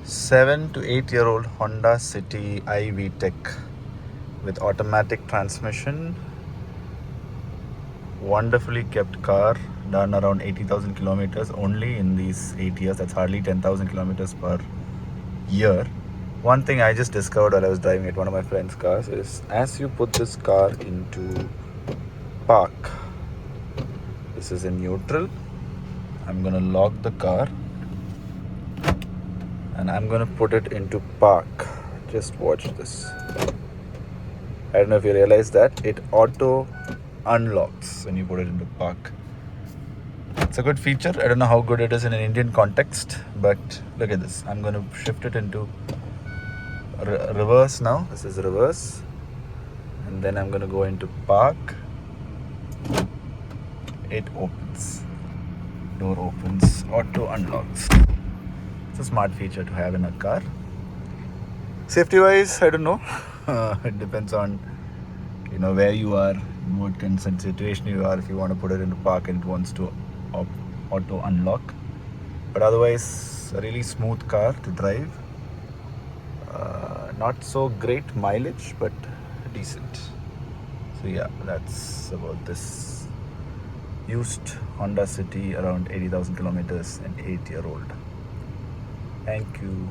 7 to 8 year old HondaCity VTEC with automatic transmission. Wonderfully kept car, done around 80,000 kilometers only in these 8 years. That's hardly 10,000 kilometers per year. One thing I just discovered while I was driving at one of my friend's cars is as you put this car into park, this is in neutral. I'm gonna lock the car and I'm gonna put it into park. Just watch this. I don't know if you realize that it auto unlocks when you put it into park. It's a good feature. I don't know how good it is in an Indian context, but look at this. I'm going to shift it into reverse now. This is reverse. And then I'm going to go into park. It opens. Door opens. Auto unlocks. It's a smart feature to have in a car. Safety wise, I don't know. It depends on where you are, in what consent situation you are. If you want to put it into park and it wants to auto unlock, but otherwise a really smooth car to drive. Not so great mileage, but decent. So yeah, that's about this used HondaCity, around 80,000 kilometers and 8-year-old. Thank you.